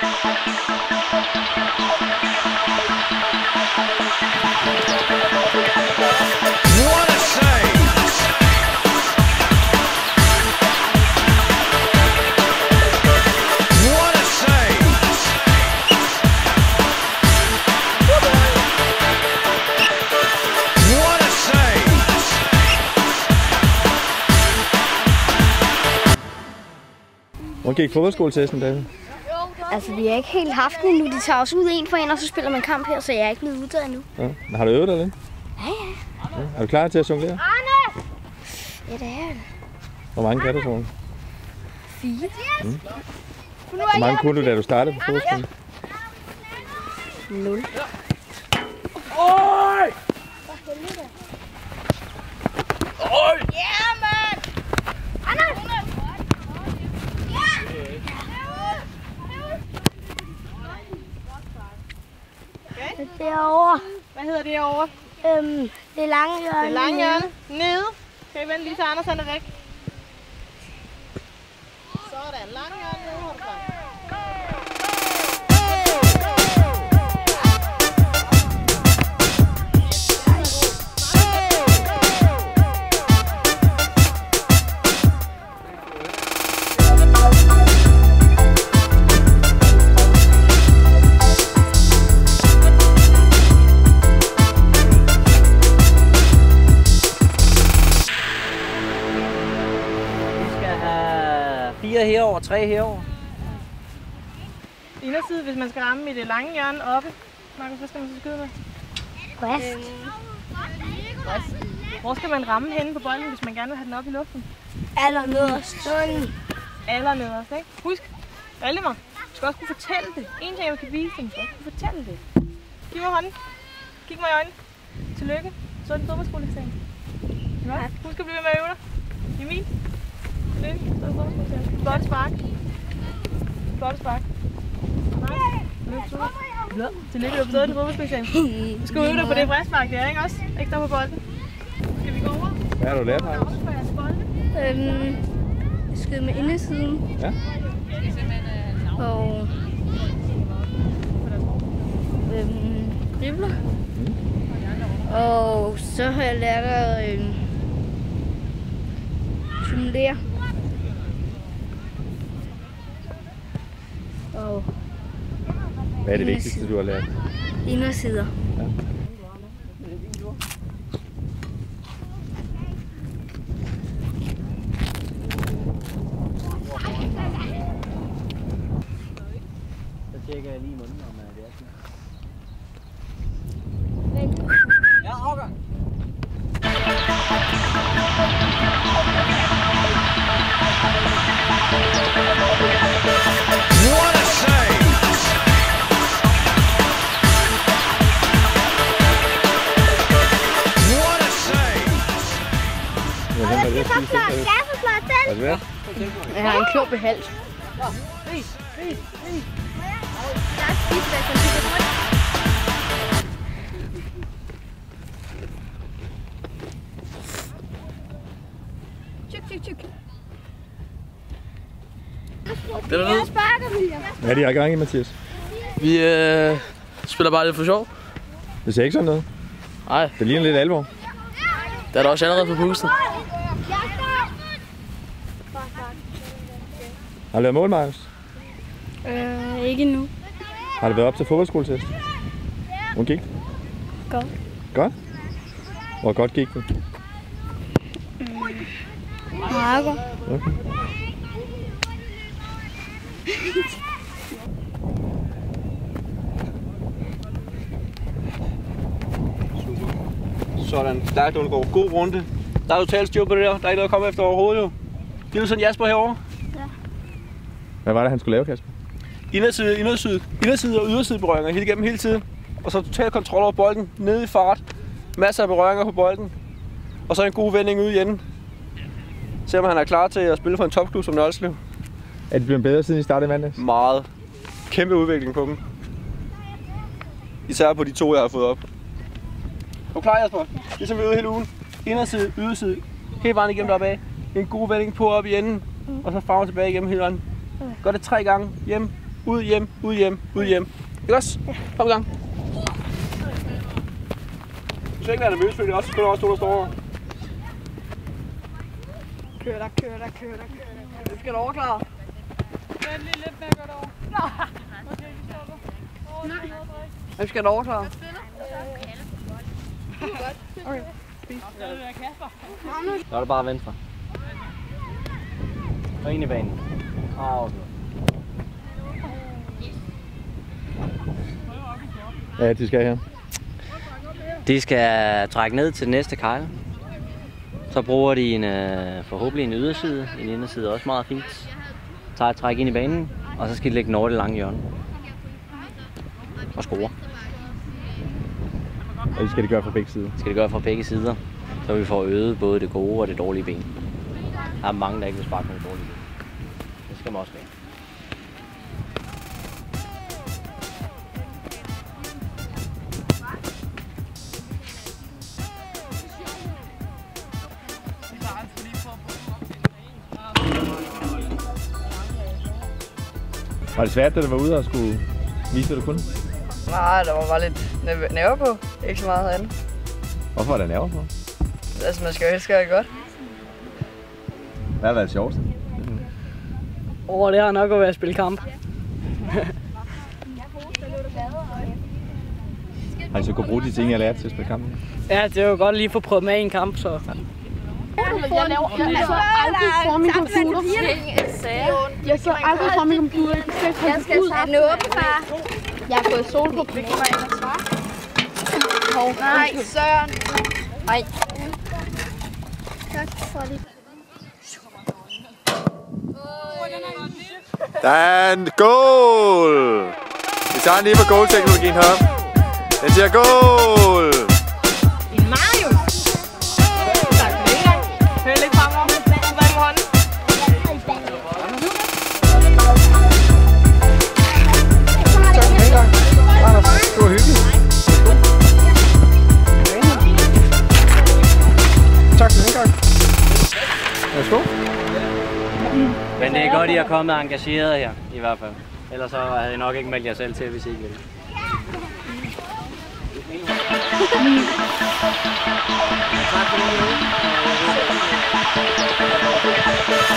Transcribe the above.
What a save! What a save! What a save! Hvordan gik fodboldskoletesten, David? Altså, vi har ikke helt haft den endnu. De tager os ud en for en, og så spiller man kamp her, så jeg er ikke blevet udtaget endnu. Ja. Men har du øvet dig lidt? Ja, ja. Er du klar til at jonglere? Arne! Ja, det er det. Hvor mange kan du, tror du? 4. Hvor mange kunne du, da du startede på fodboldskolen? 0. Oj! Oj! Ja, mand! Arne! Derovre. Hvad hedder det herovre? Det er lange hjørne. Det er lange hjørne. Nede. Kan I vente lige til Anders, han er væk. Sådan, lange hjørne nede, har du klart. Herover, 3 herover. Inderside, hvis man skal ramme i det lange hjørne oppe. Markus, hvad skal man så skyde med? West. Hvor skal man ramme henne på bolden, hvis man gerne vil have den op i luften? Allernederst. Allernederst, ikke? Husk, Valdemar, du skal også kunne fortælle det. En ting, jeg kan vise dig, du skal også kunne fortælle det. Giv mig hånden. Kig mig i øjnene. Tillykke. Så er det fodboldskoleeksamen. Ja. Husk at blive ved med at øve dig. Emil. Tillykke. Så er det fodboldskoleeksamen. Godt spark. Godt spark. Tillykke, du har bestået det fodboldskoleeksamen. Du skal øve dig på det frispark der, ikke også? Ikke der på bolden. Skal vi gå over? Hvad har du lært, Markus? Skyde med indersiden. Ja. Og dribler. Og så har jeg lært at jonglere. Og Hvad er det vigtigste, du har lært? indersider. Ja. Så tjekker jeg lige munden, om det er sådan. Ja, afgang. What a save! What a save! Ja, hvem er det, der spiser det? Er det værd? Jeg har en klump i hals. Det er noget. Hvad er det, jeg har gang i, Mathias? Vi spiller bare lidt for sjov. Det ser ikke sådan noget. Nej, Det ligner lidt alvor. det er da også allerede på pusten. Har du lavet mål, Markus? Ikke nu. Har du været op til fodboldskoletest? Hvordan gik det? Godt. Godt? Hvor godt gik det? Meget godt. Okay. Sådan, stærkt undgår. God runde. Der er totalt styr på det der. Der er ikke noget at komme efter overhovedet jo. Det er jo sådan Jasper herovre. Hvad var det, han skulle lave, Kasper? Inderside og yderside berøringer helt igennem hele tiden. Og så total kontrol over bolden, ned i fart. Masser af berøringer på bolden. Og så en god vending ud i enden. Se om han er klar til at spille for en topklub som Nørreslev. Er det blevet bedre, siden I startede i mandags? Meget. Kæmpe udvikling på dem. Især på de 2, jeg har fået op. Er du klar, Jasper? Ligesom vi er ude hele ugen. Inderside, yderside, hele vejen igennem deroppe af. En god vending på op i enden. Og så frem og tilbage igennem hele vejen. Gør det 3 gange hjem. Ud, hjem, ud, hjem, ud, hjem. Ikke også? Kom i gang. Du skal ikke være nervøs, for det er også kun også, der står over. Kør dig. Du skal overklare. Vent lige lidt med at gå derover. Okay, vi stopper. Nej. Hvem skal overklare? Okay. Kasper. Så er det bare venstre. Og ind i banen. Okay. Ja, de skal her. De skal trække ned til den næste kejle. Så bruger de forhåbentlig en yderside. En inderside er også meget fint. Tager et træk ind i banen, og så skal de lægge den over det lange hjørne. Og score. Og det skal de gøre fra begge sider. Det skal de gøre fra begge sider. Så vi får øget både det gode og det dårlige ben. Der er mange, der ikke vil sparke nogle dårlige ben. Det skal man også være. Var det svært, da du var ude og skulle vise, hvad du kunne? Nej, der var bare lidt nerver på. Ikke så meget andet. Hvorfor var der nerver på? Altså, man skal jo helst gøre det godt. Hvad har været det sjoveste? Det har nok at være at spille kamp. Har I så kunne bruge de ting, jeg lærte til at spille kamp? Ja, det er jo godt lige at få prøvet med i en kamp, så... Jeg laver aldrig for min computer. Jeg skal aldrig for min computer. Jeg skal tage den åben, far. Jeg har fået sol på mig. Nej, Søren. Nej. Tak for det. Dan, goal! Vi tager den lige på goal-teknologien her. Den siger goal! En Mario! Tak for det. Hør lidt fremover. Hvad er hånden? Tak for det. Anders, det var hyggeligt. Tak for det. Værsgo. Men det er godt, I er kommet engageret her, i hvert fald. Ellers så havde jeg nok ikke meldt jer selv til, hvis I ikke ville. Tak for det.